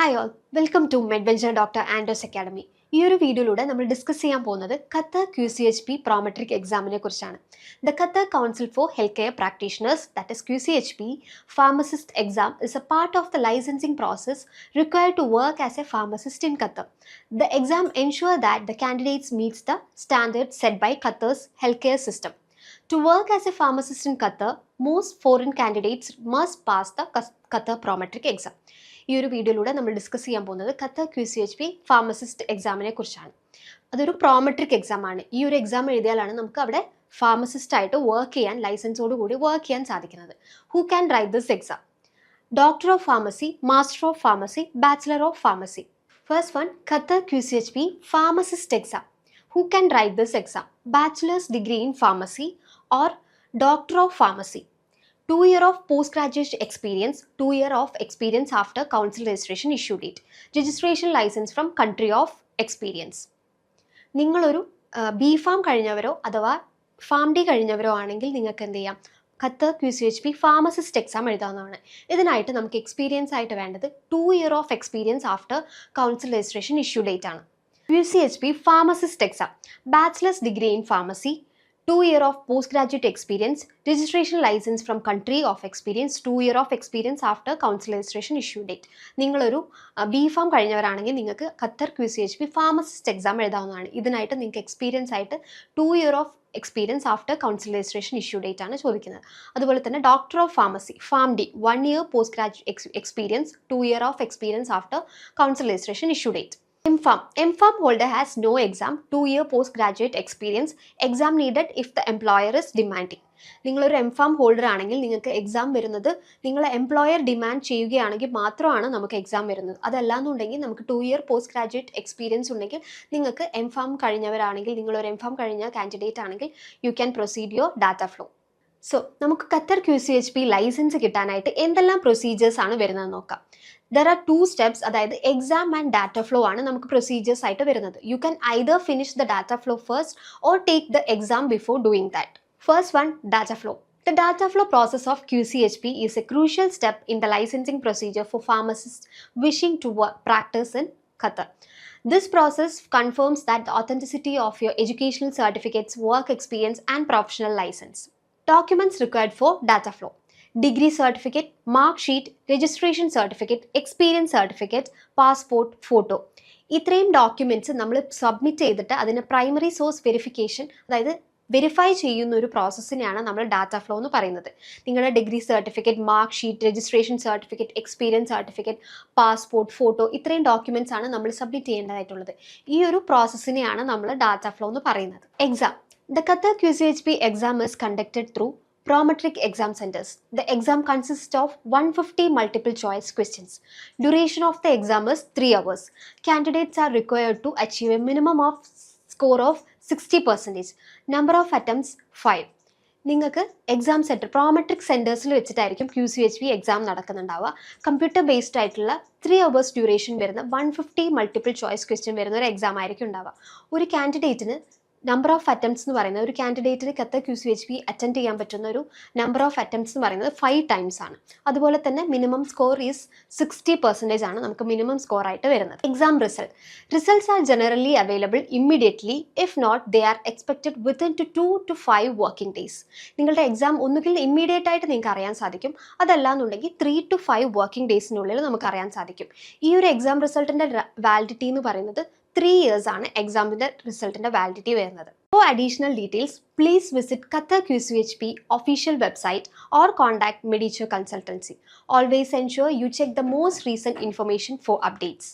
Hi all, welcome to Medventure Dr. Andrews Academy. ഈ ഒരു വീഡിയോയിലൂടെ നമ്മൾ ഡിസ്കസ് ചെയ്യാൻ പോകുന്നത് ഖത്തർ QCHP പ്രോമെട്രിക് എക്സാമിനെ കുറിച്ചാണ്. The Qatar Council for Healthcare Practitioners, that is QCHP, pharmacist exam is a part of the licensing process required to work as a pharmacist in Qatar. The exam ensures that the candidates meets the standards set by Qatar's healthcare system. To work as a pharmacist in Qatar, most foreign candidates must pass the Qatar Prometric exam. ഈ ഒരു വീഡിയോയിലൂടെ നമ്മൾ discuss ചെയ്യാൻ പോകുന്നത് Qatar QCHP pharmacist എക്സാമിനെ കുറിച്ചാണ്. അതൊരു Prometric exam ആണ്. ഈ ഒരു എക്സാം എഴുതിയാലാണ് നമുക്ക് അവിടെ ഫാർമസിസ്റ്റ് ആയിട്ട് വർക്ക് ചെയ്യാൻ ലൈസൻസോട് കൂടി വർക്ക് ചെയ്യാൻ സാധിക്കുന്നത്. Who can write this exam? Doctor of pharmacy, master of pharmacy, bachelor of pharmacy. First one, Qatar QCHP pharmacist exam. Who can write this exam? Bachelor's degree in pharmacy or Doctor of Pharmacy. 2 years of postgraduate experience, 2 years of experience after council registration issue date. Registration license from country of experience. നിങ്ങളൊരു B.Pharm കഴിഞ്ഞവരോ അഥവാ Pharm D കഴിഞ്ഞവരോ ആണെങ്കിൽ നിങ്ങൾക്ക് എന്ത് ചെയ്യാം? Qatar QCHP pharmacist exam എഴുതാവുന്നതാണ്. ഇതിനായിട്ട് നമുക്ക് experience ആയിട്ട് വേണ്ടത് 2 years of experience after council registration issue date ആണ്. QCHP pharmacist exam, bachelor's degree in pharmacy, 2 years of postgraduate experience, registration license from country of experience, 2 years of experience after council registration issue date. നിങ്ങളൊരു B.Pharm കഴിഞ്ഞവരാണെങ്കിൽ നിങ്ങൾക്ക് Qatar QCHP pharmacist exam എഴുതാവുന്നതാണ്. ഇതിനായിട്ട് നിങ്ങൾക്ക് experience ആയിട്ട് 2 years of experience after council registration issue date ആണ് ചോദിക്കുന്നത്. അതുപോലെ തന്നെ doctor of pharmacy, Pharm D, 1 year post graduate experience, 2 years of experience after council registration issue date. M.Pharm holder has no exam, 2 year postgraduate experience. Exam needed if the employer is demanding. നിങ്ങളൊരു M.Pharm holder ആണെങ്കിൽ നിങ്ങൾക്ക് exam വരുന്നത് നിങ്ങളെ employer demand ചെയ്യുകയാണെങ്കിൽ മാത്രമാണ് നമുക്ക് exam വരുന്നത്. അതല്ലാന്നുണ്ടെങ്കിൽ നമുക്ക് 2 year പോസ്റ്റ് ഗ്രാജുവേറ്റ് എക്സ്പീരിയൻസ് ഉണ്ടെങ്കിൽ നിങ്ങൾക്ക് M.Pharm കഴിഞ്ഞവരാണെങ്കിൽ, നിങ്ങളൊരു M.Pharm കഴിഞ്ഞ കാൻഡിഡേറ്റ് ആണെങ്കിൽ you can proceed your data flow. So നമുക്ക് ഖത്തർ QCHP ലൈസൻസ് കിട്ടാനായിട്ട് എന്തെല്ലാം പ്രൊസീജിയേഴ്സ് ആണ് വരുന്നത് നോക്കാം. There are 2 steps, അതായത് എക്സാം ആൻഡ് ഡാറ്റ ഫ്ലോ ആണ് നമുക്ക് പ്രൊസീജിയേഴ്സ് ആയിട്ട് വരുന്നത്. You can either finish the data flow first or take the exam before doing that. First one, data flow. The data flow process of QCHP is a crucial step in the licensing procedure for pharmacists wishing to practice in Qatar. This process confirms that the authenticity of your educational certificates, work experience and professional license. Documents required for data flow: degree certificate, mark sheet, registration certificate, experience certificate, passport, photo. ഇത്രയും documents നമ്മൾ submit ചെയ്തിട്ട് അതിന് primary source verification, അതായത് verify ചെയ്യുന്ന ഒരു പ്രോസസ്സിനെയാണ് നമ്മൾ data flow എന്ന് പറയുന്നത്. നിങ്ങളുടെ degree certificate, mark sheet, registration certificate, experience certificate, passport, photo, ഇത്രയും ഡോക്യുമെൻറ്റ്സ് ആണ് നമ്മൾ സബ്മിറ്റ് ചെയ്യേണ്ടതായിട്ടുള്ളത്. ഈ ഒരു പ്രോസസ്സിനെയാണ് നമ്മൾ ഡാറ്റ ഫ്ലോ എന്ന് പറയുന്നത്. Exam. The Qatar QCHP exam is conducted through Prometric exam centers. The exam consists of 150 multiple choice questions. Duration of the exam is 3 hours. Candidates are required to achieve a minimum of score of 60%. Number of attempts 5. നിങ്ങൾക്ക് exam centre Prometric സെൻറ്റേഴ്സിൽ വെച്ചിട്ടായിരിക്കും QCHP exam നടക്കുന്നുണ്ടാവുക. Computer based ആയിട്ടുള്ള 3 hours duration വരുന്ന 150 multiple choice question വരുന്ന ഒരു exam ആയിരിക്കും ഉണ്ടാവുക. ഒരു കാൻഡിഡേറ്റിന് നമ്പർ ഓഫ് അറ്റംപ്റ്റ്സ് എന്ന് പറയുന്നത്, ഒരു കാൻഡിഡേറ്റിന് ഖത്തർ QCHP അറ്റൻഡ് ചെയ്യാൻ പറ്റുന്ന ഒരു നമ്പർ ഓഫ് അറ്റംപ്റ്റ്സ് എന്ന് പറയുന്നത് 5 times ആണ്. അതുപോലെ തന്നെ മിനിമം സ്കോർ ഈസ് 60% ആണ് നമുക്ക് മിനിമം സ്കോർ ആയിട്ട് വരുന്നത്. Exam results are generally available immediately. If not, they are expected within 2 to 5 working days. നിങ്ങളുടെ എക്സാം ഒന്നുകിൽ ഇമ്മീഡിയറ്റ് ആയിട്ട് നിങ്ങൾക്ക് അറിയാൻ സാധിക്കും, അതല്ലാന്നുണ്ടെങ്കിൽ 3 to 5 വർക്കിംഗ് ഡേയ്സിനുള്ളിൽ നമുക്ക് അറിയാൻ സാധിക്കും. ഈ ഒരു എക്സാം റിസൾട്ടിൻ്റെ വാലിഡിറ്റി എന്ന് പറയുന്നത് 3 years ആണ് എക്സാമിൻ്റെ റിസൾട്ടിൻ്റെ വാലിഡിറ്റി വരുന്നത്. For additional details, please visit Qatar QCHP official website or contact Medicare Consultancy. Always ensure you check the most recent information for updates.